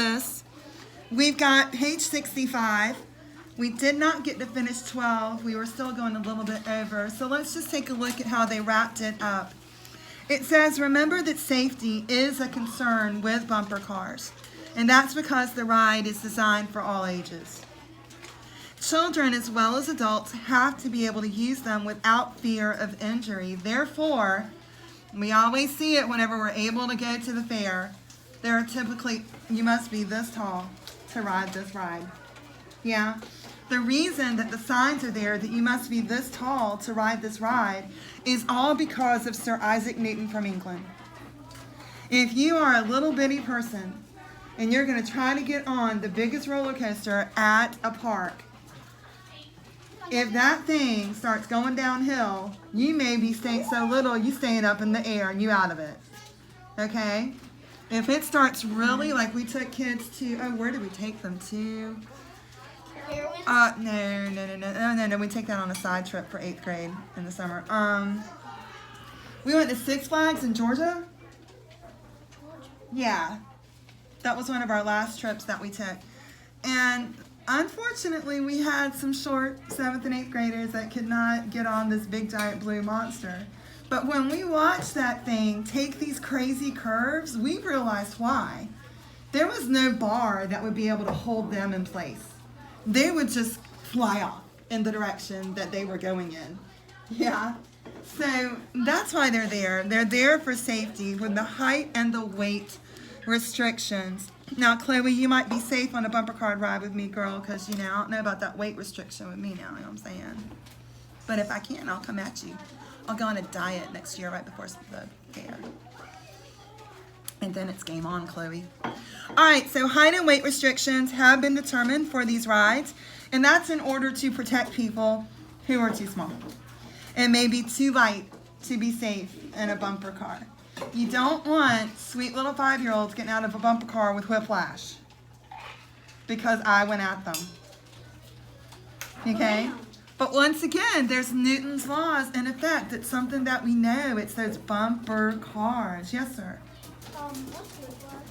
this. We've got page 65. We did not get to finish 12. We were still going a little bit over. So let's just take a look at how they wrapped it up. It says, remember that safety is a concern with bumper cars, and that's because the ride is designed for all ages. Children as well as adults have to be able to use them without fear of injury. Therefore, we always see it whenever we're able to go to the fair. There are typically, you must be this tall to ride this ride. Yeah. The reason that the signs are there that you must be this tall to ride this ride is all because of Sir Isaac Newton from England. If you are a little bitty person and you're going to try to get on the biggest roller coaster at a park, if that thing starts going downhill, you may be staying so little you staying up in the air and you out of it. Okay? If it starts really, like we took kids to, where did we take them to? No. We take that on a side trip for 8th grade in the summer. We went to Six Flags in Georgia. Yeah. That was one of our last trips that we took. And unfortunately, we had some short 7th and 8th graders that could not get on this big giant blue monster. But when we watched that thing take these crazy curves, we realized why. There was no bar that would be able to hold them in place. They would just fly off in the direction that they were going in. Yeah. So that's why they're there. They're there for safety with the height and the weight restrictions. Now, Chloe, you might be safe on a bumper car ride with me, girl, because, I don't know about that weight restriction with me now, you know what I'm saying? But if I can, I'll come at you. I'll go on a diet next year right before the fair. And then it's game on, Chloe. All right, so height and weight restrictions have been determined for these rides, and that's in order to protect people who are too small and maybe too light to be safe in a bumper car. You don't want sweet little 5-year-olds getting out of a bumper car with whiplash because I went at them. Okay? But once again, there's Newton's laws in effect. It's something that we know. It's those bumper cars. Yes, sir? What's whiplash?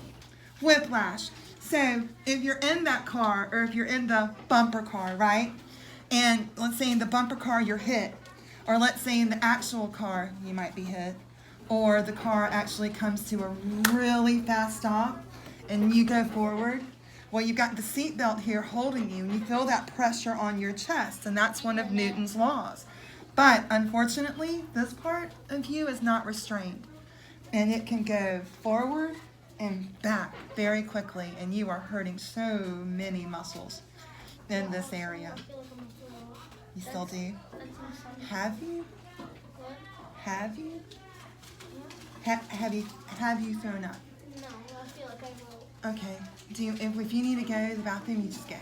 Whiplash. So if you're in that car, or if you're in the bumper car, right? And let's say in the bumper car you're hit, or let's say in the actual car you might be hit, or the car actually comes to a really fast stop and you go forward. Well, you've got the seatbelt here holding you, and you feel that pressure on your chest, and that's one of Newton's laws. But unfortunately, this part of you is not restrained, and it can go forward and back very quickly, and you are hurting so many muscles in this area. You still do? Have you? Have you? Have you thrown up? No, I feel like I will. Okay. If you need to go to the bathroom, you just go.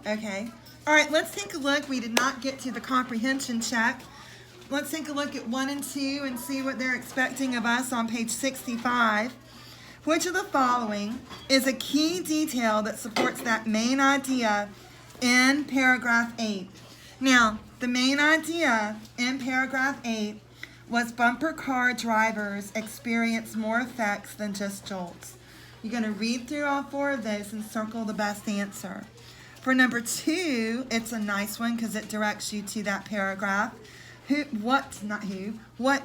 Okay. All right, let's take a look. We did not get to the comprehension check. Let's take a look at 1 and 2 and see what they're expecting of us on page 65. Which of the following is a key detail that supports that main idea in paragraph 8? Now, the main idea in paragraph 8 was bumper car drivers experience more effects than just jolts. You're going to read through all 4 of those and circle the best answer. For number 2, it's a nice one because it directs you to that paragraph. What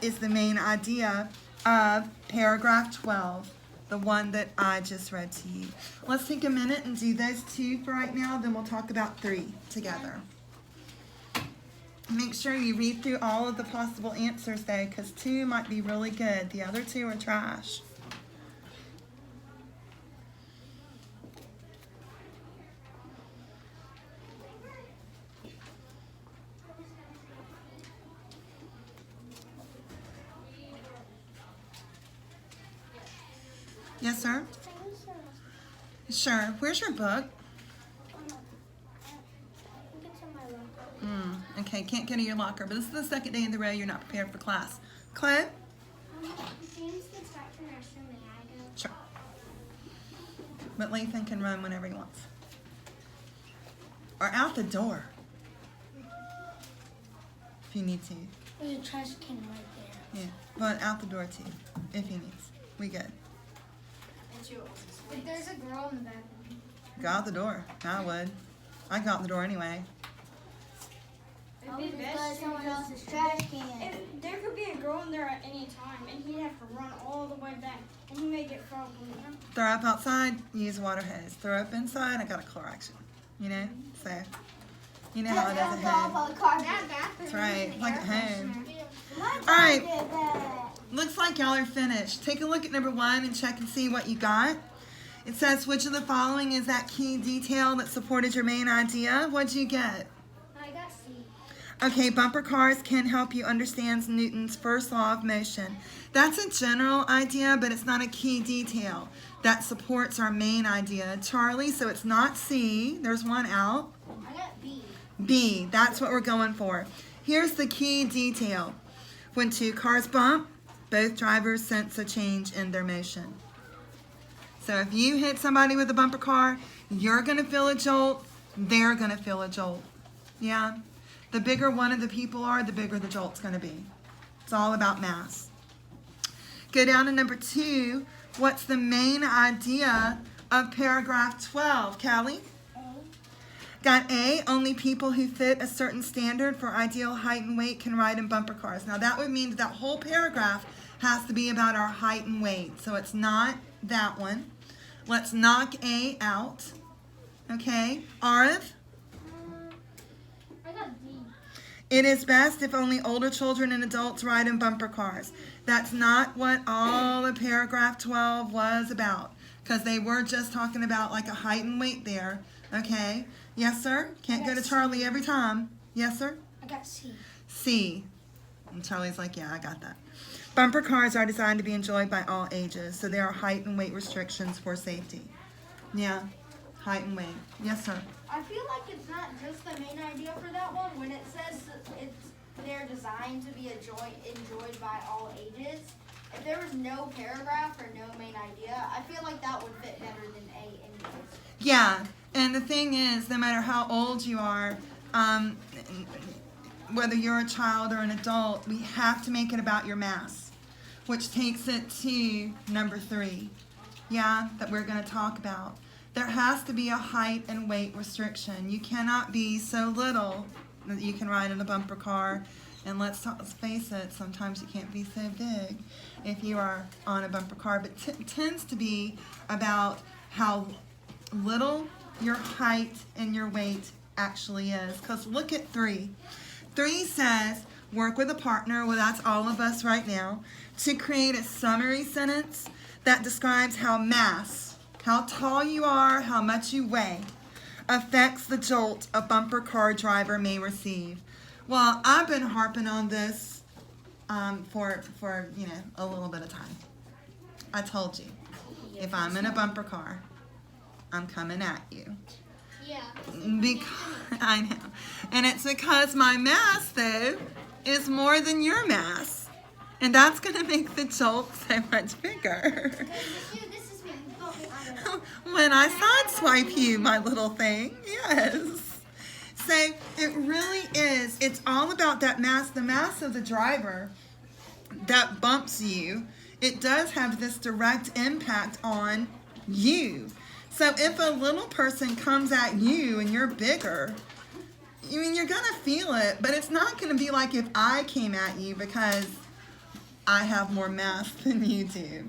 is the main idea of paragraph 12, the one that I just read to you? Let's take a minute and do those 2 for right now, then we'll talk about 3 together. Make sure you read through all of the possible answers though, because 2 might be really good. The other 2 are trash. Yes, sir? Sure. Where's your book? Okay, can't go to your locker, but this is the second day in the row you're not prepared for class. Clint? James gets back to nursery. May I go? Sure. But Lathan can run whenever he wants. Or out the door. If you need to. There's a trash can right there. Yeah, but out the door too, if he needs. We good. It's yours. If there's a girl in the bathroom. Go out the door. I would. I'd go out the door anyway. It'd be best someone else's trash can. If there could be a girl in there at any time, and he'd have to run all the way back, and he may get frog from there. Throw up outside, use a water hose. Throw up inside, I got a Clorox. You know? So, you know how it is at home. That's right. Like at home. All right. Looks like y'all are finished. Take a look at number 1 and check and see what you got. It says, which of the following is that key detail that supported your main idea? What'd you get? I got C. Okay, bumper cars can help you understand Newton's first law of motion. That's a general idea, but it's not a key detail that supports our main idea. Charlie, so it's not C. There's one out. I got B. B, that's what we're going for. Here's the key detail. When two cars bump, both drivers sense a change in their motion. So if you hit somebody with a bumper car, you're going to feel a jolt, they're going to feel a jolt. Yeah? The bigger one of the people are, the bigger the jolt's going to be. It's all about mass. Go down to number 2. What's the main idea of paragraph 12, Callie? Got A, only people who fit a certain standard for ideal height and weight can ride in bumper cars. Now that would mean that whole paragraph has to be about our height and weight. So it's not that one. Let's knock A out. Okay, Arif? I got D. It is best if only older children and adults ride in bumper cars. That's not what all of paragraph 12 was about, because they were just talking about like a height and weight there. Okay, yes sir? Can't go to Charlie every time. Yes sir? I got C. C. And Charlie's like, yeah, I got that. Bumper cars are designed to be enjoyed by all ages, so there are height and weight restrictions for safety. Yeah, height and weight. Yes, sir. I feel like it's not just the main idea for that one. When it says they're designed to be enjoyed by all ages, if there was no paragraph or no main idea, I feel like that would fit better than A anyways. Yeah, and the thing is, no matter how old you are, whether you're a child or an adult, we have to make it about your mass, which takes it to number 3, yeah, that we're going to talk about. There has to be a height and weight restriction. You cannot be so little that you can ride in a bumper car, and let's face it, sometimes you can't be so big if you are on a bumper car, but it tends to be about how little your height and your weight actually is. Because look at 3. 3 says, work with a partner, well that's all of us right now, to create a summary sentence that describes how mass, how tall you are, how much you weigh, affects the jolt a bumper car driver may receive. Well, I've been harping on this for a little bit of time. I told you, if I'm in a bumper car, I'm coming at you. Yeah. I know. And it's because my mass, though, is more than your mass. And that's going to make the jolt so much bigger. This is me. When I sideswipe you, my little thing. Yes. So it really is. It's all about that mass, the mass of the driver that bumps you. It does have this direct impact on you. So if a little person comes at you and you're bigger, I mean, you're going to feel it, but it's not going to be like if I came at you because I have more mass than you do.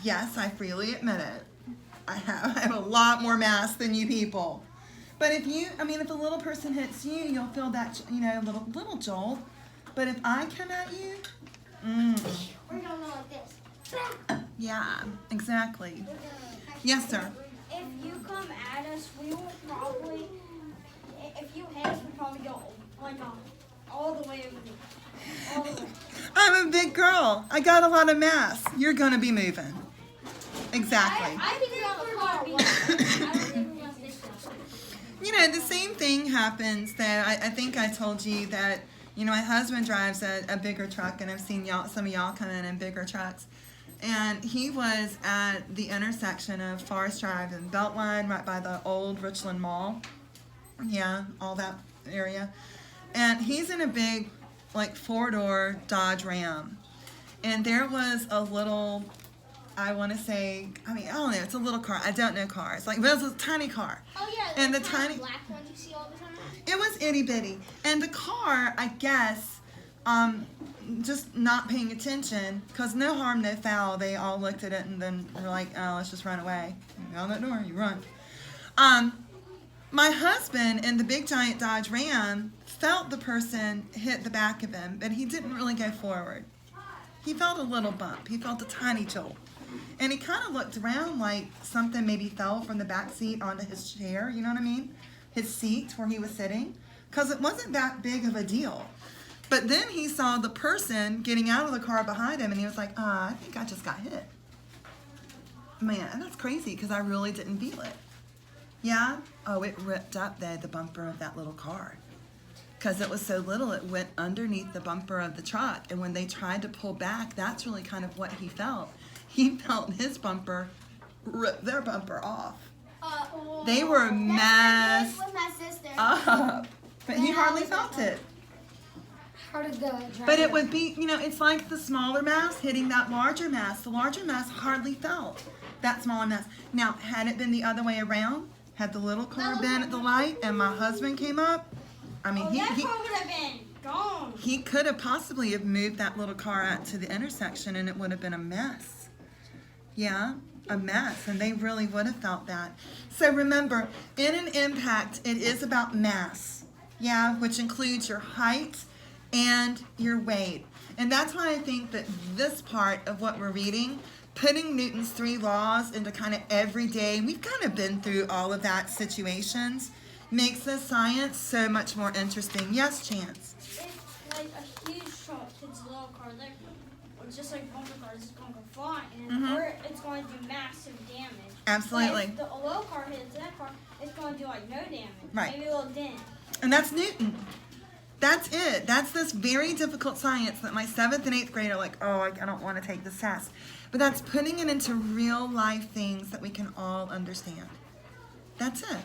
Yes, I freely admit it. I have a lot more mass than you people. But if a little person hits you, you'll feel that, little jolt. But if I come at you, We're gonna go like this. yeah, exactly. Yes, sir. If you come at us, we will probably. If you hit us, we'll probably go like all the way over there. All the way. I'm a big girl. I got a lot of mass. You're gonna be moving. Exactly. I think we're gonna be. I don't think we're gonna stay still. The same thing happens that I think I told you that, my husband drives a bigger truck, and I've seen some of y'all come in bigger trucks. And he was at the intersection of Forest Drive and Beltline, right by the old Richland Mall. Yeah, all that area. And he's in a big, 4-door Dodge Ram. And there was a little I want to say, I mean, I don't know, it's a little car. I don't know cars. Like, but it was a tiny car. Oh yeah, And the kind tiny, of black ones you see all the time. it was itty bitty. And the car, I guess, just not paying attention, because no harm, no foul. They all looked at it and then were like, oh, let's just run away. You go out that door, you run. My husband in the big giant Dodge Ram felt the person hit the back of him, but he didn't really go forward. He felt a little bump. He felt a tiny jolt. And he kind of looked around like something maybe fell from the back seat onto his chair, you know what I mean? His seat where he was sitting, because it wasn't that big of a deal. But then he saw the person getting out of the car behind him, and he was like, I think I just got hit. Man, and that's crazy, because I really didn't feel it. Yeah? Oh, it ripped up the bumper of that little car. Because it was so little, it went underneath the bumper of the truck. And when they tried to pull back, that's really kind of what he felt. He felt his bumper rip their bumper off. They were messed with my sister. up. But he hardly felt it. How did the But it would be, you know, it's like the smaller mass hitting that larger mass. The larger mass hardly felt that smaller mass. Now, had it been the other way around, had the little car been at the light and my husband came up, I mean, That car would have been gone. he could have possibly have moved that little car out to the intersection and it would have been a mess. Yeah, a mess. And they really would have felt that. So remember, in an impact, it is about mass. Yeah, which includes your height and your weight. And that's why I think that this part of what we're reading, putting Newton's 3 laws into kind of everyday, we've kind of been through all of that situations, makes the science so much more interesting. Yes, Chance? If like a huge truck hits a little car, like, or just like bumper cars, it's going to go flying, or it's going to do massive damage. Absolutely. But if the low car hits that car, it's going to do like no damage. Right. Maybe a little dent. And that's Newton. That's it. That's this very difficult science that my 7th and 8th grade are like, oh, I don't want to take this test. But that's putting it into real life things that we can all understand. That's it.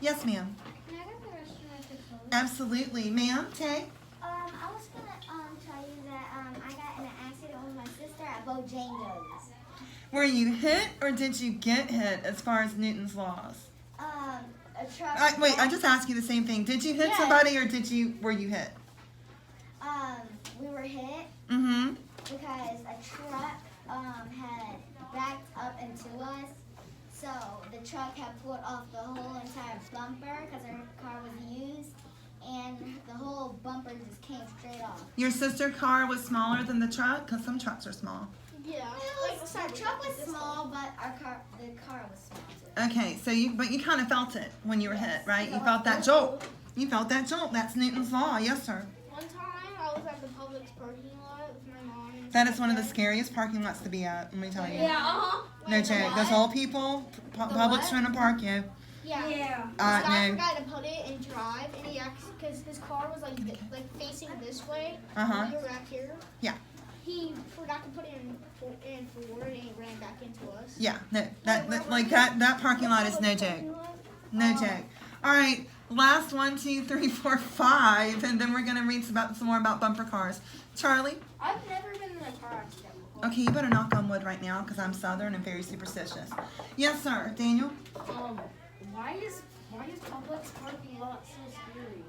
Yes, ma'am. Can I get the rest of my controller? Absolutely. Ma'am, Tay? I was gonna tell you that I got in an accident with my sister at Bojangles. Were you hit or did you get hit as far as Newton's laws? A truck. Wait, I just asked you the same thing. Did you hit Yes. somebody or were you hit? We were hit Mm-hmm. because a truck had backed up into us. So the truck had pulled off the whole entire bumper because our car was used, and the whole bumper just came straight off. Your sister's car was smaller than the truck? Because some trucks are small. Yeah. Our truck was small, but the car was small too. Okay, so you kind of felt it when you were hit, right? You felt that jolt. You felt that jolt. That's Newton's law. Yes, sir. One time I was at the Publix parking lot with my mom. And That is one of the scariest parking lots to be at, let me tell you. Yeah, uh-huh. No joke. Those old people, Publix trying to park you. Yeah. Yeah. This guy No. forgot to put it in drive, and he actually, because his car was like facing this way. Uh-huh. We were back here. Yeah. He forgot to put it in forward, and he ran back into us. Yeah, no, that parking lot is no joke. No joke. All right, last 1, 2, 3, 4, 5, and then we're gonna read some more about bumper cars. Charlie? I've never been in a car accident before. Okay, you better knock on wood right now because I'm Southern and very superstitious. Yes, sir. Daniel? Why is Publix parking lot so scary?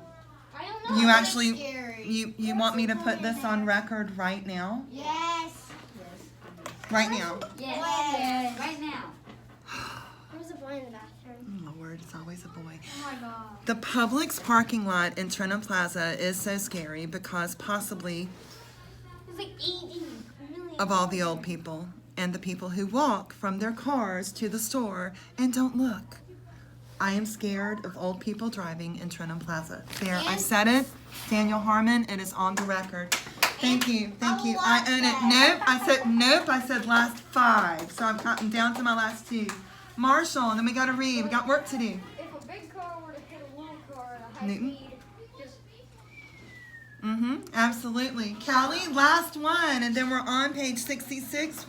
I don't know. You It's actually, scary. you want me to put this on record right now? Yes. Right now. Yes. Right now. There's a boy in the bathroom. Oh, Lord, it's always a boy. Oh my god. The Publix parking lot in Trenton Plaza is so scary because possibly There's like 80 million. of all the old people and the people who walk from their cars to the store and don't look. I am scared of old people driving in Trenton Plaza. There, I said it. Daniel Harmon, it is on the record. Thank you, thank you. I own it. Nope, I said last 5. So I've gotten down to my last 2. Marshall, and then we gotta read. We got work to do. If a big car were to hit a little car at a high Newton? speed, just Absolutely. Callie, last one, and then we're on page 66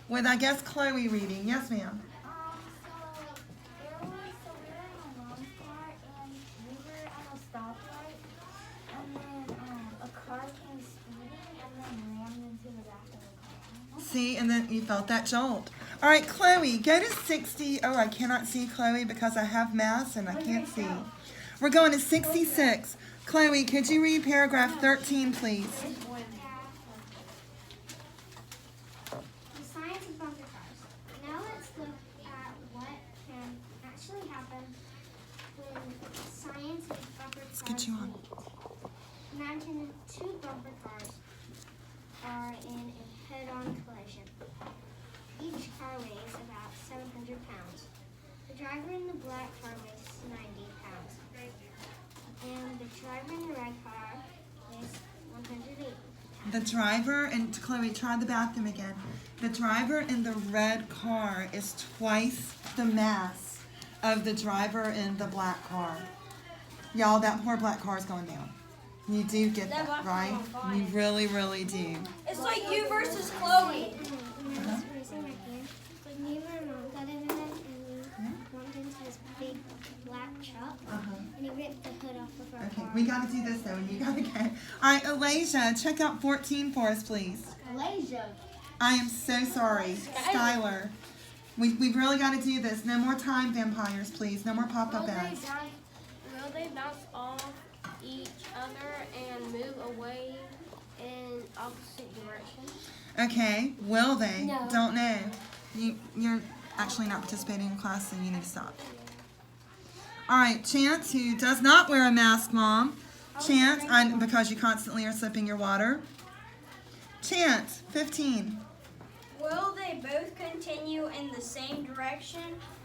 with, I guess, Chloe reading. Yes, ma'am. So we were in my mom's car and we were at a stoplight, and then a car came speeding and then rammed into the back of the car. See, and then you felt that jolt. All right, Chloe, go to 60. Oh, I cannot see Chloe because I have mass and I can't see. We're going to 66. Chloe, could you read paragraph 13, please? The science of bumper cars. Now let's look at what can actually happen when science of bumper cars. Let's get you on. Imagine two bumper cars are in a head-on collision. Each car weighs about 700 pounds. The driver in the black car weighs 90 pounds. And the driver in the red car weighs 180 pounds. The driver, and Chloe, try the bathroom again. The driver in the red car is twice the mass of the driver in the black car. Y'all, that poor black car is going down. You do get that, right? You really, really do. It's like you versus Chloe. When I was raising my hand, like me and my mom got in it and we bumped into this big black truck and he ripped the hood off of our Okay, car. we got to do this though, and you got to go. All right, Alasia, check out 14 for us, please. Malaysia. I am so sorry, Skylar. We've really got to do this. No more time vampires, please. No more pop-up ads. Will they bounce off each other and move away in opposite directions? Okay, will they? No. Don't know. You're actually not participating in class, so you need to stop. All right, Chance, who does not wear a mask, Mom. Chance, because you constantly are sipping your water. Chance, 15. Will they both continue in the same direction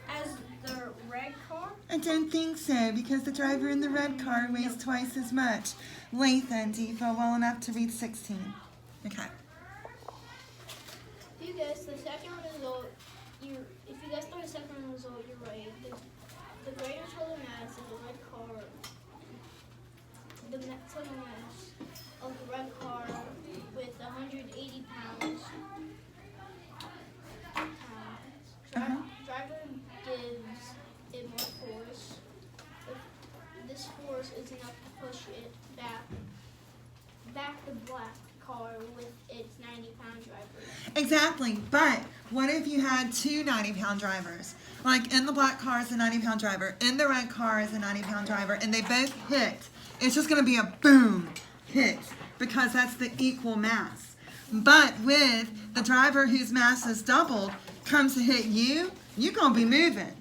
as the red car? I don't think so, because the driver in the red car weighs twice as much. Lathan, do you feel well enough to read 16? Okay. If you guess the second result, if you guess the second result, you're right. The greater total mass of the red car, the total mass of the red car with 180 pounds. Driver gives it more force. This force is enough to push it back the black car with its 90-pound driver. Exactly, but what if you had two 90-pound drivers? Like in the black car is a 90-pound driver, in the red car is a 90-pound driver, and they both hit. It's just going to be a boom hit because that's the equal mass. But with the driver whose mass is doubled comes to hit you, you're going to be moving.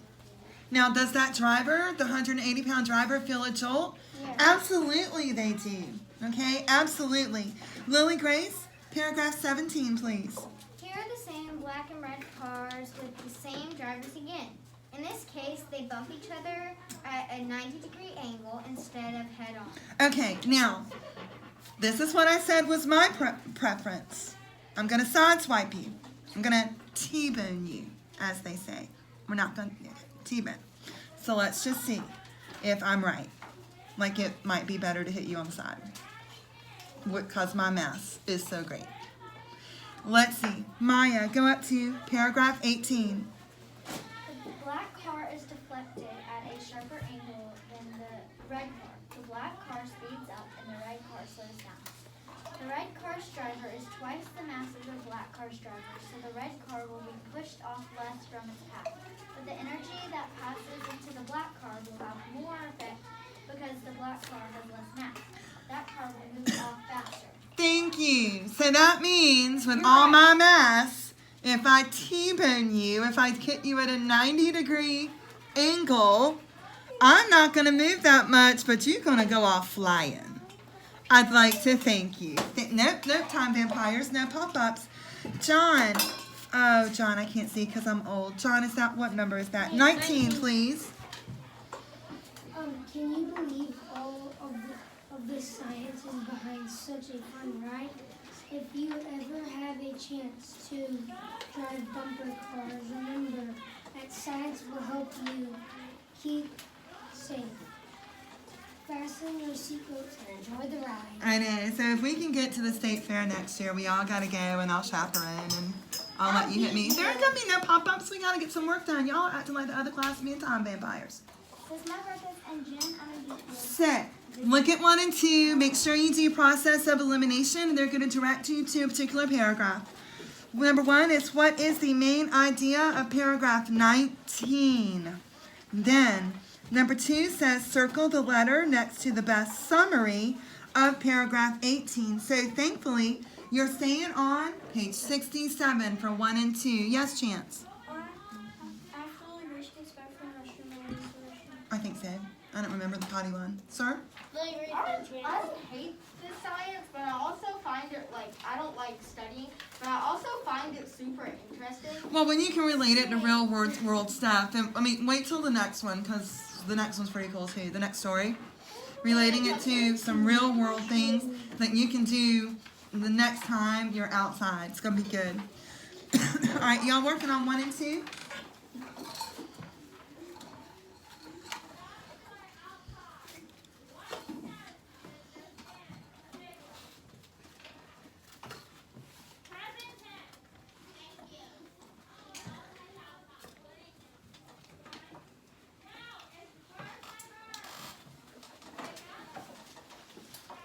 Now, does that driver, the 180-pound driver, feel a jolt? Yeah. Absolutely they do. Okay, absolutely. Lily Grace, paragraph 17, please. Here are the same black and red cars with the same drivers again. In this case, they bump each other at a 90-degree angle instead of head-on. Okay, now, this is what I said was my preference. I'm going to sideswipe you. I'm going to T-bone you, as they say. We're not going to T-bone. So let's just see if I'm right. Like it might be better to hit you on the side because my mass is so great. Let's see. Maya, go up to paragraph 18. The black car is deflected at a sharper angle than the red car. The black car speeds up and the red car slows down. The red car's driver is twice the mass of the black car's driver, so the red car will be pushed off less from its path. But the energy that passes into the black car will have more effect because the black car has less mass. That car will move off faster. Thank you. So that means with all my mass, if I T-bone you, if I hit you at a 90-degree angle, I'm not going to move that much, but you're going to go off flying. I'd like to thank you. Nope, time vampires, no pop-ups. John, oh, John, I can't see because I'm old. John, is that, what number is that? 19, please. Can you believe all of this science is behind such a fun ride? If you ever have a chance to drive bumper cars, remember that science will help you keep safe. Fasten your seatbelts and enjoy the ride. I know. So if we can get to the state fair next year, we all got to go, and I'll chaperone, and I'll let you hit me. There's going to be no pop-ups. We got to get some work done. Y'all are acting like the other class of me and time vampires. Since my purpose and Jen, I'm going to be So, look at 1 and 2. Make sure you do process of elimination. They're going to direct you to a particular paragraph. Number 1 is what is the main idea of paragraph 19? Then, number 2 says circle the letter next to the best summary of paragraph 18. So thankfully, you're staying on page 67 for 1 and 2. Yes, Chance? After Lily Grace gets back from the restroom, I'll use the restroom. I think so. I don't remember the potty one. Sir? Lily Grace I and Chance. don't hate this science, but I also find it I don't like studying, but I also find it super interesting. Well, when you can relate it to real world stuff, and wait till the next one, because the next one's pretty cool too. The next story, relating it to some real world things that you can do the next time you're outside. It's gonna be good. All right, y'all working on 1 and 2?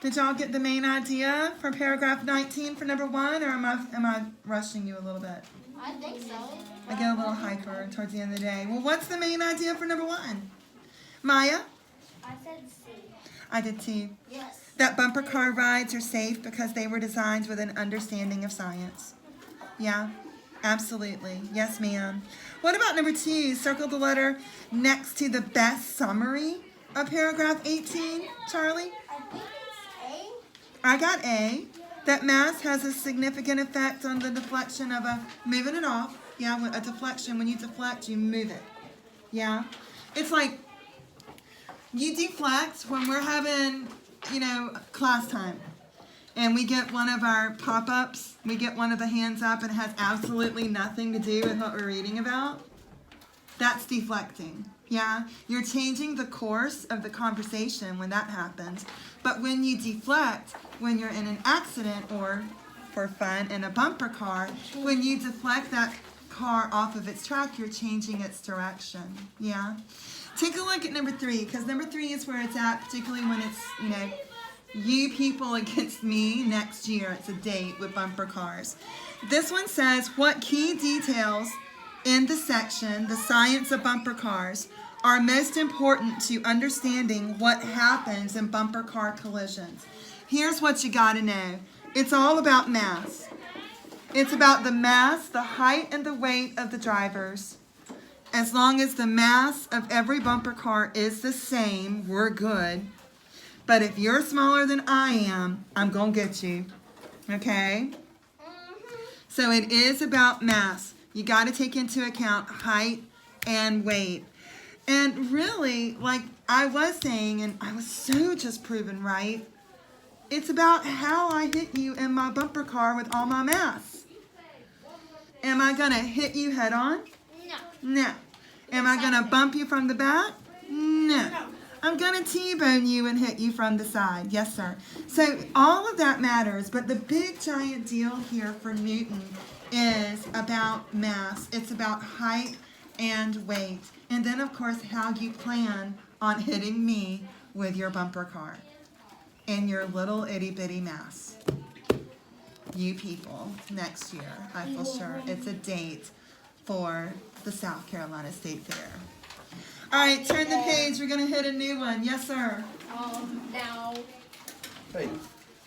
Did y'all get the main idea for paragraph 19 for number 1, or am I rushing you a little bit? I think so. I get a little hyper towards the end of the day. Well, what's the main idea for number 1? Maya? I said C. I did too. Yes. That bumper car rides are safe because they were designed with an understanding of science. Yeah, absolutely. Yes, ma'am. What about number 2? Circle the letter next to the best summary of paragraph 18, Charlie? I think it's A. I got A. That mass has a significant effect on the deflection of moving it off. Yeah, a deflection. When you deflect, you move it. Yeah. It's like you deflect when we're having, class time. And we get one of our pop-ups. We get one of the hands up and it has absolutely nothing to do with what we're reading about. That's deflecting. Yeah, you're changing the course of the conversation when that happens. But when you deflect, when you're in an accident or, for fun, in a bumper car, when you deflect that car off of its track, you're changing its direction. Yeah? Take a look at number 3, because number 3 is where it's at, particularly when it's, you people against me next year. It's a date with bumper cars. This one says, what key details in the section, the science of bumper cars, are most important to understanding what happens in bumper car collisions. Here's what you gotta know. It's all about mass. It's about the mass, the height, and the weight of the drivers. As long as the mass of every bumper car is the same, we're good. But if you're smaller than I am, I'm gonna get you. Okay? So it is about mass. You got to take into account height and weight. And really, like I was saying, and I was so just proven right, it's about how I hit you in my bumper car with all my mass. Am I going to hit you head on? No. No. Am I going to bump you from the back? No. I'm going to T-bone you and hit you from the side. Yes, sir. So all of that matters, but the big giant deal here for Newton is about mass. It's about height and weight. And then, of course, how you plan on hitting me with your bumper car and your little itty-bitty mass. You people, next year, I feel sure it's a date for the South Carolina State Fair. All right, turn the page. We're going to hit a new one. Yes, sir. Now. Hey,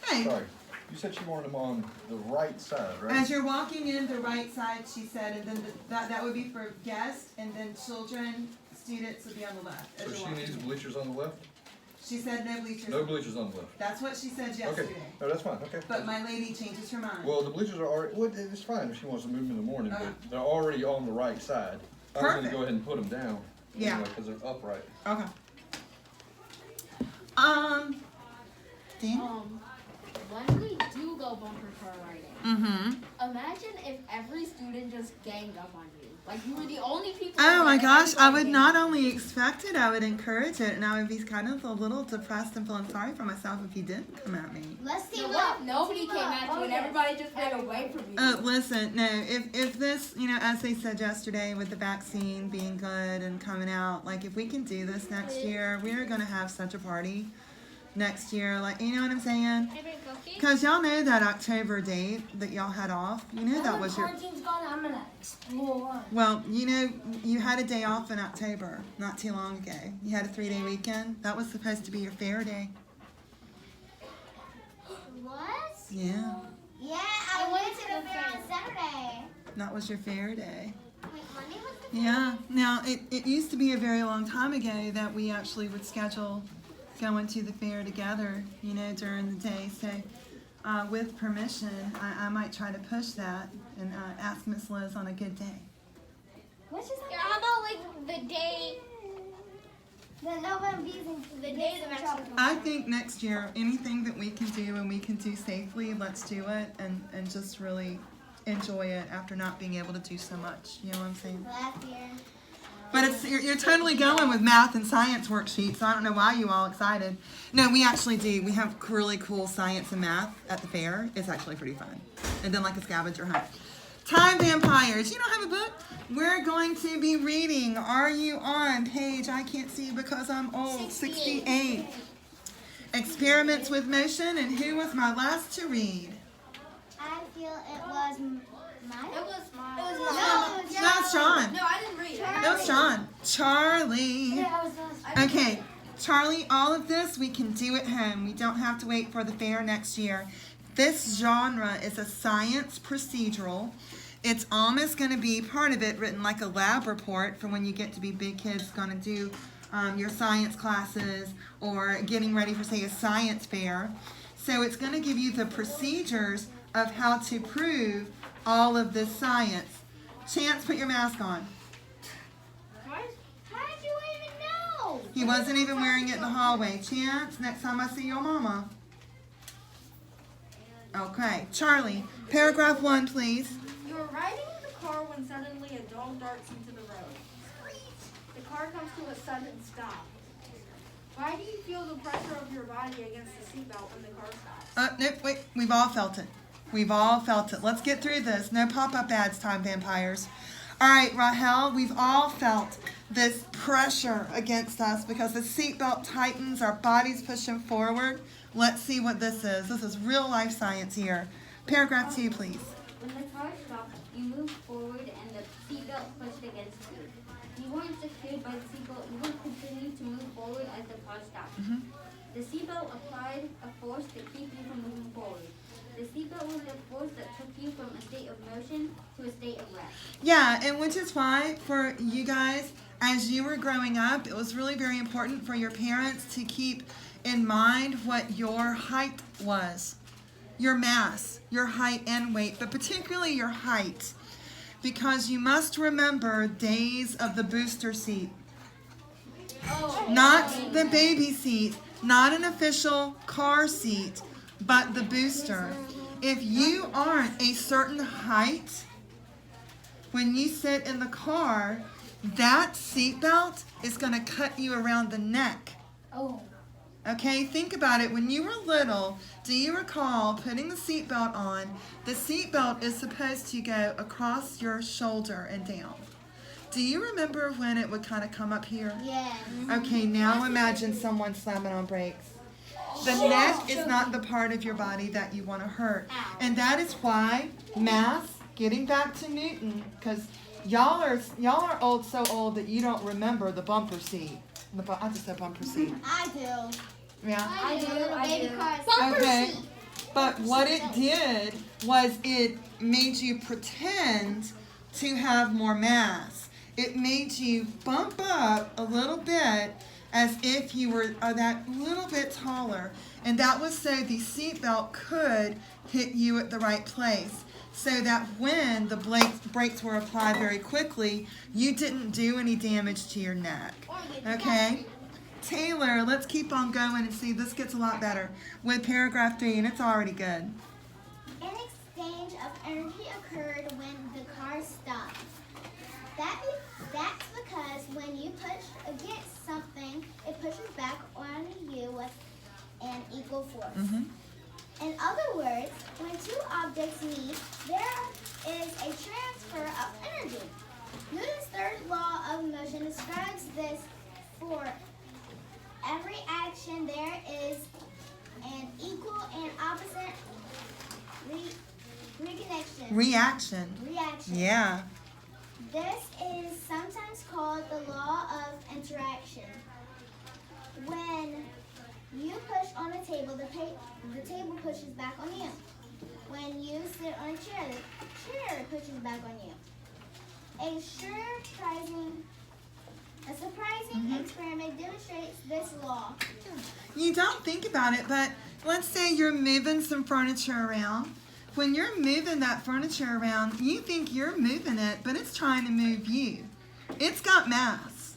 Hey. sorry. You said she wanted them on the right side, right? As you're walking in the right side, she said, and then that would be for guests, and then children, students would be on the left. So as you're she walking needs in. bleachers on the left? She said no bleachers. No bleachers on the left. That's what she said Okay, yesterday. no, that's fine, okay. But my lady changes her mind. Well, the bleachers are already, well, it's fine if she wants to move them in the morning, Okay. but they're already on the right side. I was gonna Perfect. go ahead and put them down. Yeah. Anyway, because they're upright. Okay. Dan? When we do go bumper car riding, Mm-hmm. imagine if every student just ganged up on you. Like you were the only people. Oh my there, gosh, I would everybody not only expect it, I would encourage it, and I would be kind of a little depressed and feeling sorry for myself if you didn't come at me. Let's So team what up. if nobody Team came up. at you Oh, and yes. everybody just ran away from you? Listen, no, if this, as they said yesterday with the vaccine being good and coming out, like if we can do this next year, we are going to have such a party. next year. Like, you know what I'm saying? Maybe a cookie? Because y'all know that October date that y'all had off. You know that was your. Quarantine's gone. I'm gonna explore. Well, you know, you had a day off in October not too long ago. You had a 3-day weekend. That was supposed to be your fair day. What? Yeah, Yeah, I went to the fair on Saturday. that was your fair day. Wait, Monday was the Yeah. Now, it used to be a very long time ago that we actually would schedule going to the fair together, you know, during the day. So, with permission, I might try to push that and ask Miss Liz on a good day. Which is Yeah, how about like the day, the November the day the Mexican I think next year, anything that we can do and we can do safely, let's do it and just really enjoy it after not being able to do so much. You know what I'm saying? last year. But you're totally going with math and science worksheets, so I don't know why you all excited. No, we actually do. We have really cool science and math at the fair. It's actually pretty fun. And then like a scavenger hunt. Time Vampires. You don't have a book? We're going to be reading. Are you on page, I can't see because I'm old, 68. Experiments with Motion, and who was my last to read? I feel it was mine. It was mine. No, it was No, it's Sean. No, I didn't read it. It was Sean. Charlie. Yeah, I was last. Okay, Charlie, all of this we can do at home. We don't have to wait for the fair next year. This genre is a science procedural. It's almost going to be part of it written like a lab report for when you get to be big kids going to do your science classes or getting ready for, say, a science fair. So it's going to give you the procedures of how to prove all of this science. Chance, put your mask on. How did you even know? He wasn't even wearing it in the hallway. Chance, next time I see your mama. Okay, Charlie, paragraph 1, please. You are riding in the car when suddenly a dog darts into the road. The car comes to a sudden stop. Why do you feel the pressure of your body against the seatbelt when the car stops? Nope, wait, we've all felt it. We've all felt it. Let's get through this. No pop-up ads, Time Vampires. All right, Rahel, we've all felt this pressure against us because the seatbelt tightens, our body's pushing forward. Let's see what this is. This is real life science here. Paragraph 2, please. When the car stopped, you moved forward and the seatbelt pushed against you. If you weren't secured by the seatbelt, you would continue to move forward as the car stopped. The seatbelt applied a force to keep you from moving forward. The seatbelt was a force that took you from a state of motion to a state of rest. Yeah, and which is why for you guys, as you were growing up, it was really very important for your parents to keep in mind what your height was. Your mass, your height and weight, but particularly your height. Because you must remember days of the booster seat. Not the baby seat, not an official car seat, but the booster. If you aren't a certain height, when you sit in the car, that seatbelt is going to cut you around the neck. Oh. Okay, think about it. When you were little, do you recall putting the seatbelt on? The seatbelt is supposed to go across your shoulder and down. Do you remember when it would kind of come up here? Yeah. Okay, now imagine someone slamming on brakes. The neck is not the part of your body that you want to hurt. And that is why math, getting back to Newton, because y'all are old, so old that you don't remember the bumper seat. I just said bumper seat. I do. Yeah. I do. Baby cars. Okay. But what it did was it made you pretend to have more mass. It made you bump up a little bit as if you were that little bit taller. And that was so the seatbelt could hit you at the right place. So that when the brakes were applied very quickly, you didn't do any damage to your neck. Okay? Taylor, let's keep on going and see. This gets a lot better with paragraph 3, and it's already good. An exchange of energy occurred when the car stopped. That's because when you push against something, it pushes back on you with an equal force. In other words, when two objects meet, there is a transfer of energy. Newton's third law of motion describes this. For every action, there is an equal and opposite Reaction. Yeah. This is sometimes called the law of interaction. When you push on a table, the table pushes back on you. When you sit on a chair, the chair pushes back on you. A surprising experiment demonstrates this law. You don't think about it, but let's say you're moving some furniture around. When you're moving that furniture around, you think you're moving it, but it's trying to move you. It's got mass.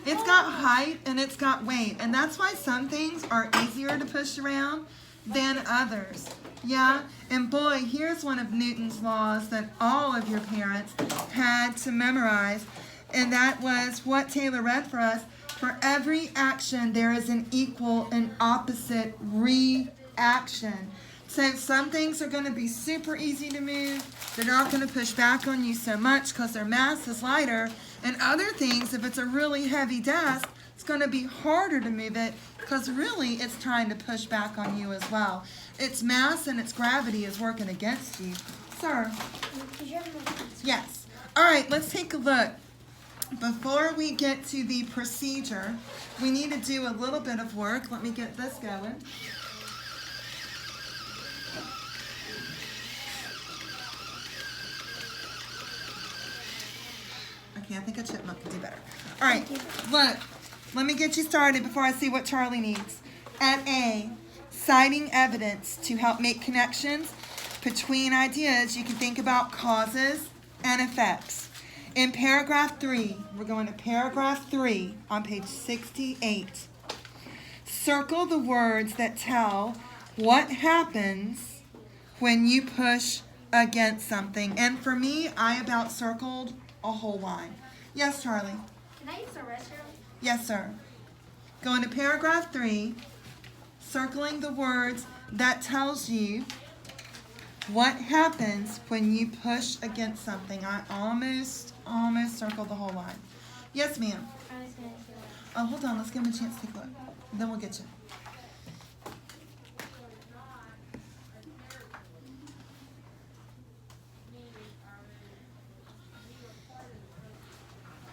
It's got height and it's got weight. And that's why some things are easier to push around than others. Yeah? And boy, here's one of Newton's laws that all of your parents had to memorize. And that was what Taylor read for us. For every action, there is an equal and opposite reaction. So some things are going to be super easy to move. They're not going to push back on you so much because their mass is lighter. And other things, if it's a really heavy desk, it's going to be harder to move it because really it's trying to push back on you as well. Its mass and its gravity is working against you. Sir? Yes. All right, let's take a look. Before we get to the procedure, we need to do a little bit of work. Let me get this going. Okay, I think a chipmunk could do better. All right, look, let me get you started before I see what Charlie needs. At A, citing evidence to help make connections between ideas, you can think about causes and effects. In paragraph 3, we're going to paragraph 3 on page 68. Circle the words that tell what happens when you push against something. And for me, I about circled a whole line. Yes, Charlie? Can I use the restroom? Yes, sir. Going to paragraph 3, circling the words that tells you what happens when you push against something. I almost circled the whole line. Yes, ma'am. Oh, hold on. Let's give him a chance to take a look. Then we'll get you.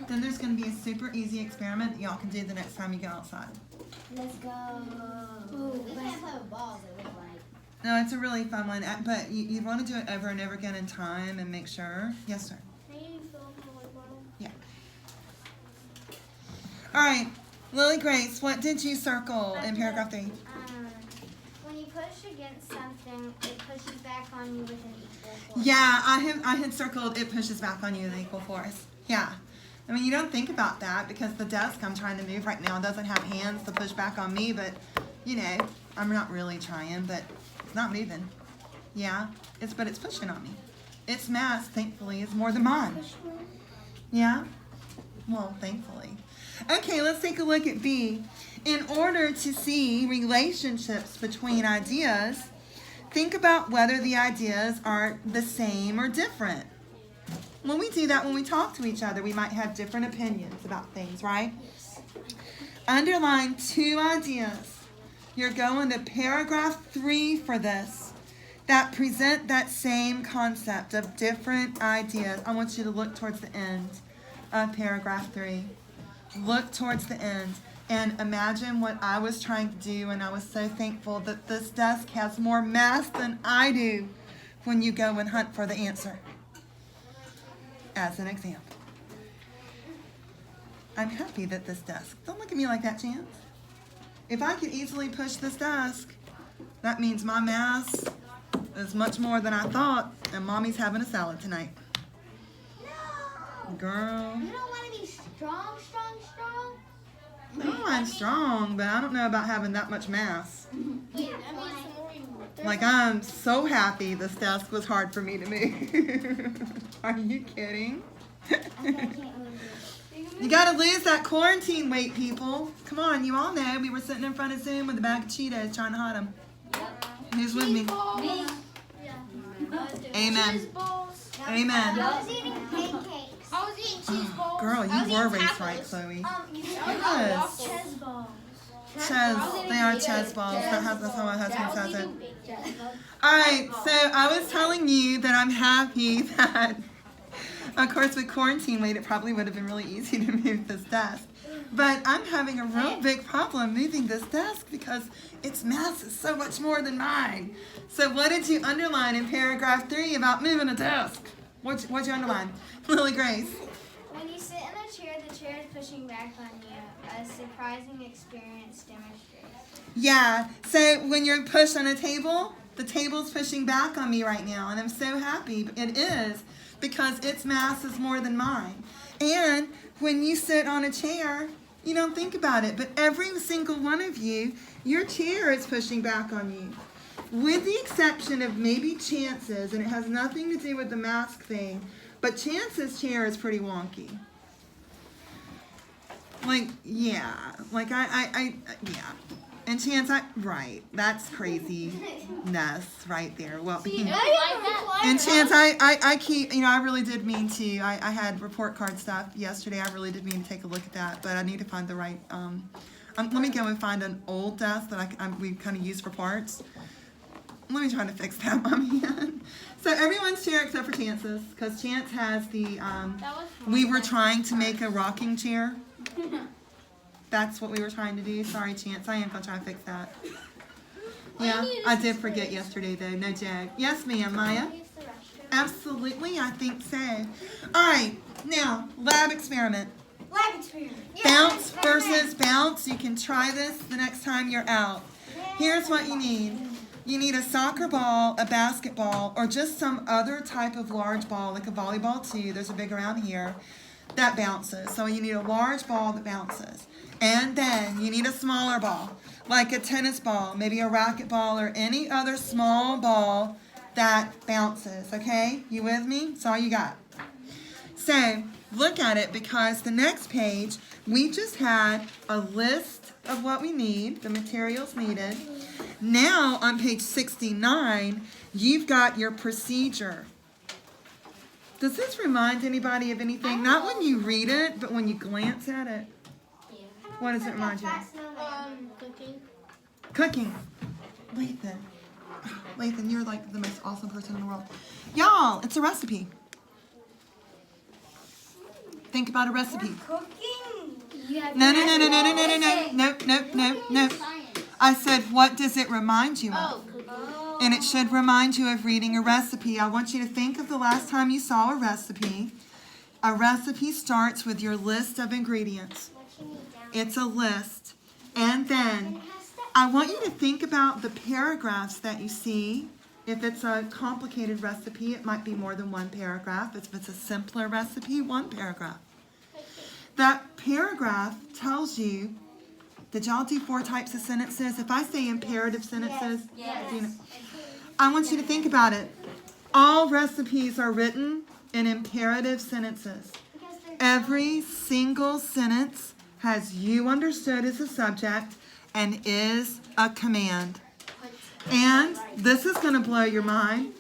Then there's going to be a super easy experiment that y'all can do the next time you go outside. Let's go. We can't play with balls, it looks like. No, it's a really fun one, but you want to do it over and over again in time and make sure. Yes, sir. Yeah. All right, Lily Grace, what did you circle in paragraph 3? When you push against something, it pushes back on you with an equal force. Yeah, I had circled it pushes back on you with an equal force. Yeah. I mean, you don't think about that because the desk I'm trying to move right now doesn't have hands to push back on me, but, you know, I'm not really trying, but it's not moving. Yeah, but it's pushing on me. Its mass, thankfully, is more than mine. Yeah? Well, thankfully. Okay, let's take a look at B. In order to see relationships between ideas, think about whether the ideas are the same or different. When we do that, when we talk to each other, we might have different opinions about things, right? Underline 2 ideas. You're going to paragraph 3 for this that present that same concept of different ideas. I want you to look towards the end of paragraph 3. Look towards the end and imagine what I was trying to do, and I was so thankful that this desk has more mass than I do when you go and hunt for the answer. As an example. I'm happy that this desk, don't look at me like that, Chance. If I could easily push this desk, that means my mass is much more than I thought, and Mommy's having a salad tonight. No! Girl. You don't want to be strong? No, I'm strong, but I don't know about having that much mass. Yeah, Like, I'm so happy this desk was hard for me to move. Are you kidding? You gotta lose that quarantine weight, people. Come on, you all know we were sitting in front of Zoom with a bag of Cheetos trying to hide them. Who's with me? Me. Amen. Amen. I was eating pancakes. I was eating cheese balls. Girl, you were raised right, Chloe. You Yes. cheese balls. They are chess balls. That's how my husband says it. Alright, so I was telling you that I'm happy that, of course, with quarantine weight, it probably would have been really easy to move this desk. But I'm having a real big problem moving this desk because its mass is so much more than mine. So what did you underline in paragraph 3 about moving a desk? What'd you underline? Lily Grace. When you sit in a chair, the chair is pushing back on you. A surprising experience demonstrates. Yeah, so when you're pushed on a table, the table's pushing back on me right now, and I'm so happy. It is, because its mass is more than mine. And when you sit on a chair, you don't think about it, but every single one of you, your chair is pushing back on you. With the exception of maybe Chance's, and it has nothing to do with the mask thing, but Chance's chair is pretty wonky. Like, yeah, like yeah. And Chance, right, that's craziness right there. Well, and Chance, I keep, I really did mean to. I had report card stuff yesterday. I really did mean to take a look at that, but I need to find the right. Let me go and find an old desk that we kind of use for parts. Let me try to fix that, Mommy. So everyone's chair except for Chance's, because Chance has the. We were trying to make a rocking chair. That's what we were trying to do. Sorry, Chance. I am going to try to fix that. Yeah, I did forget yesterday, though. No joke. Yes, ma'am, Maya? Absolutely, I think so. All right, now, lab experiment. Lab experiment. Bounce versus bounce. You can try this the next time you're out. Here's what you need. You need a soccer ball, a basketball, or just some other type of large ball, like a volleyball too. There's a big around here that bounces. So you need a large ball that bounces. And then you need a smaller ball, like a tennis ball, maybe a racket ball, or any other small ball that bounces, okay? You with me? That's all you got. So look at it, because the next page, we just had a list of what we need, the materials needed. Now on page 69, you've got your procedure. Does this remind anybody of anything? Not when you read it, but when you glance at it. What does it remind you of? Cooking. Cooking. Lathan, you're like the most awesome person in the world. Y'all, it's a recipe. Think about a recipe. Cooking. No. I said, what does it remind you of? And it should remind you of reading a recipe. I want you to think of the last time you saw a recipe. A recipe starts with your list of ingredients. It's a list. And then I want you to think about the paragraphs that you see. If it's a complicated recipe, it might be more than one paragraph. If it's a simpler recipe, one paragraph. That paragraph tells you, did y'all do 4 types of sentences? If I say imperative sentences, I want you to think about it. All recipes are written in imperative sentences. Every single sentence has you understood as a subject and is a command. And this is going to blow your mind.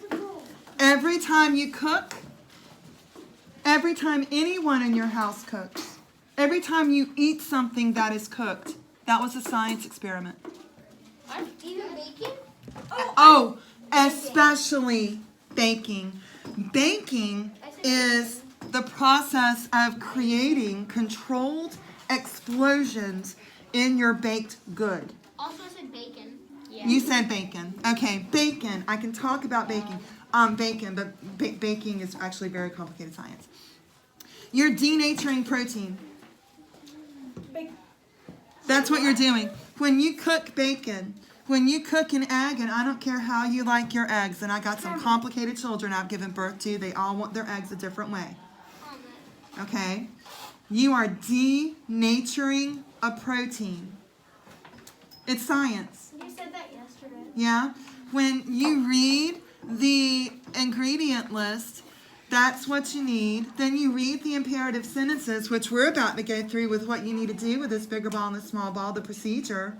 Every time you cook, every time anyone in your house cooks, every time you eat something that is cooked, that was a science experiment. Even baking? Oh, especially baking. Baking is the process of creating controlled explosions in your baked good. Also said bacon. Yeah. You said bacon. Okay, bacon. I can talk about baking. Bacon, but baking is actually very complicated science. You're denaturing protein. That's what you're doing. When you cook bacon, when you cook an egg, and I don't care how you like your eggs, and I got some complicated children I've given birth to, they all want their eggs a different way. Okay? You are denaturing a protein. It's science. You said that yesterday. Yeah? When you read the ingredient list, that's what you need. Then you read the imperative sentences, which we're about to go through with what you need to do with this bigger ball and this small ball, the procedure.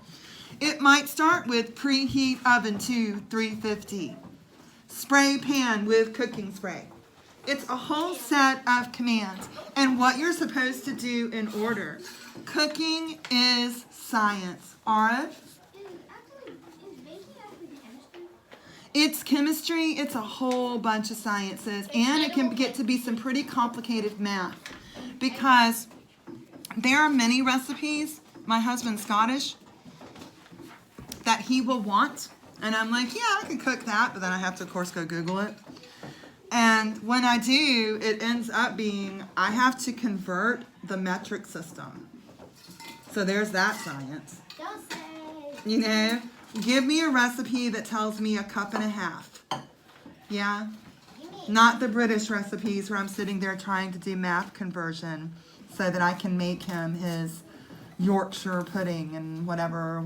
It might start with preheat oven to 350. Spray pan with cooking spray. It's a whole set of commands and what you're supposed to do in order. Cooking is science. Aura? Is baking actually chemistry? It's chemistry, it's a whole bunch of sciences, and it can get to be some pretty complicated math because there are many recipes, my husband's Scottish, that he will want, and I'm like, yeah, I can cook that, but then I have to, of course, go Google it. And when I do, it ends up being, I have to convert the metric system. So there's that science. Don't say. You know, give me a recipe that tells me 1.5 cups. Yeah? Not the British recipes where I'm sitting there trying to do math conversion so that I can make him his Yorkshire pudding and whatever.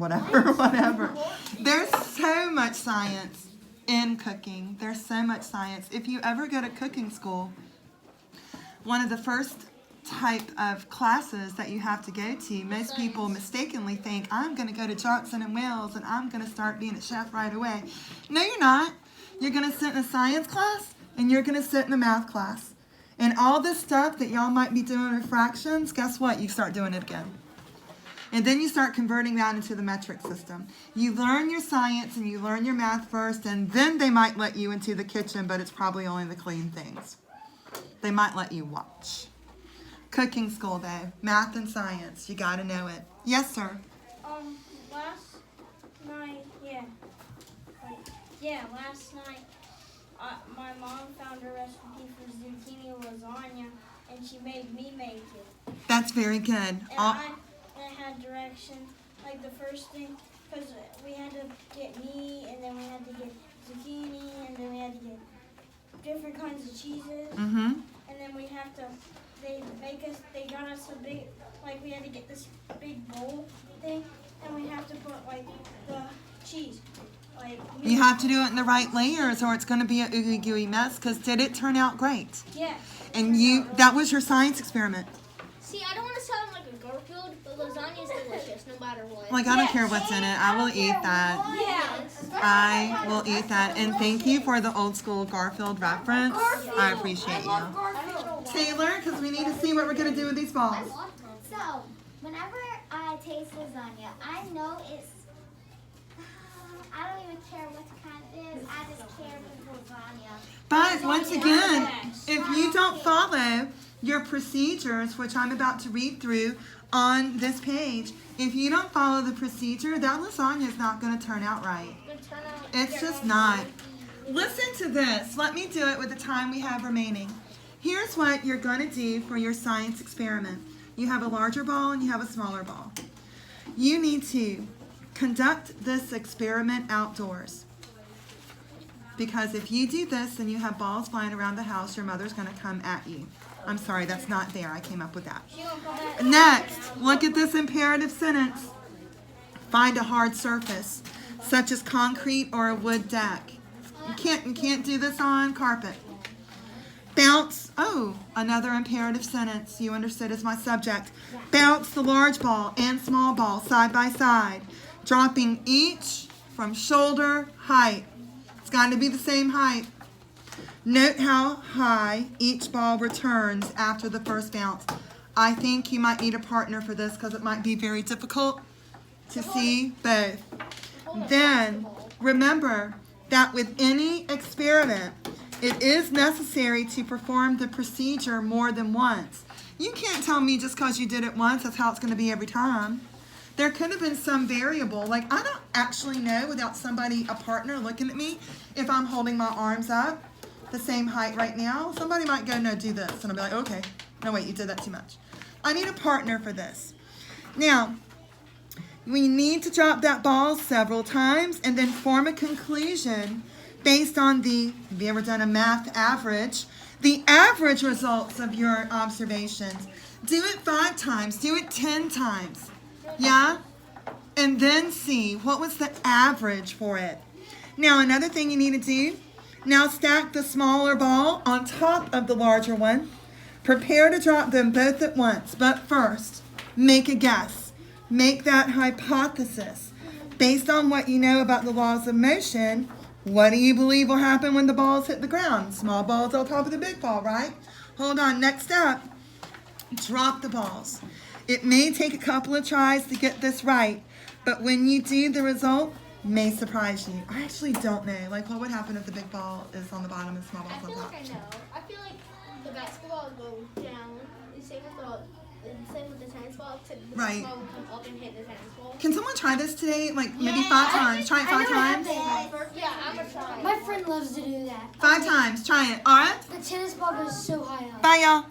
There's so much science in cooking. There's so much science. If you ever go to cooking school, one of the first type of classes that you have to go to, most people mistakenly think, I'm going to go to Johnson & Wales and I'm going to start being a chef right away. No, you're not. You're going to sit in a science class and you're going to sit in a math class. And all this stuff that y'all might be doing with fractions, guess what? You start doing it again. And then you start converting that into the metric system. You learn your science and you learn your math first, and then they might let you into the kitchen, but it's probably only the clean things. They might let you watch. Cooking school, though. Math and science. You got to know it. Yes, sir. Last night, last night, my mom found a recipe for zucchini lasagna, and she made me make it. That's very good. And I had directions, like the first thing, because we had to get meat, and then we had to get zucchini, and then we had to get different kinds of cheeses, Mm-hmm. and then we have to, they got us a big, like we had to get this big bowl thing, and we have to put like the cheese. You have to do it in the right layers or it's going to be an ooey gooey mess, because did it turn out great? Yeah. And that was your science experiment. See, I don't want to sound like a Garfield, but lasagna is delicious no matter what. Like, I don't care what's in it. I will eat that. Yes. I will eat that. And thank you for the old school Garfield reference. I appreciate you. Taylor, because we need to see what we're going to do with these balls. So, whenever I taste lasagna, I know it's. I don't even care what kind it is. I just care if it's lasagna. But once again, if you don't follow your procedures, which I'm about to read through on this page, if you don't follow the procedure, that lasagna is not going to turn out right. It's just not. Listen to this. Let me do it with the time we have remaining. Here's what you're going to do for your science experiment. You have a larger ball and you have a smaller ball. You need to conduct this experiment outdoors. Because if you do this and you have balls flying around the house, your mother's going to come at you. I'm sorry, that's not there. I came up with that. Next, look at this imperative sentence. Find a hard surface, such as concrete or a wood deck. You can't do this on carpet. Bounce, another imperative sentence you understood as my subject. Bounce the large ball and small ball side by side, dropping each from shoulder height. It's got to be the same height. Note how high each ball returns after the first bounce. I think you might need a partner for this because it might be very difficult to see both. Then, remember that with any experiment, it is necessary to perform the procedure more than once. You can't tell me just because you did it once, that's how it's going to be every time. There could have been some variable, like I don't actually know without somebody, a partner looking at me, if I'm holding my arms up the same height right now. Somebody might go, no, do this. And I'll be like, okay. No, wait, you did that too much. I need a partner for this. Now, we need to drop that ball several times and then form a conclusion based on have you ever done a math average? The average results of your observations. Do it 5 times. Do it 10 times. Yeah? And then see what was the average for it. Now, another thing you need to do, now stack the smaller ball on top of the larger one. Prepare to drop them both at once. But first, make a guess. Make that hypothesis. Based on what you know about the laws of motion, what do you believe will happen when the balls hit the ground? Small balls on top of the big ball, right? Hold on. Next up, drop the balls. It may take a couple of tries to get this right, But when you do, the result may surprise you. I actually don't know. Like, what would happen if the big ball is on the bottom and small I ball's on feel top? like I know. I feel like the basketball will go down. The same with the tennis ball, except the Right. ball will come up and hit the tennis ball. Can someone try this today? Like, maybe 5 times. Try it 5 times. Yeah, I'm gonna try. My friend loves to do that. 5 times. Try it. All right? The tennis ball goes so high up. Bye, y'all.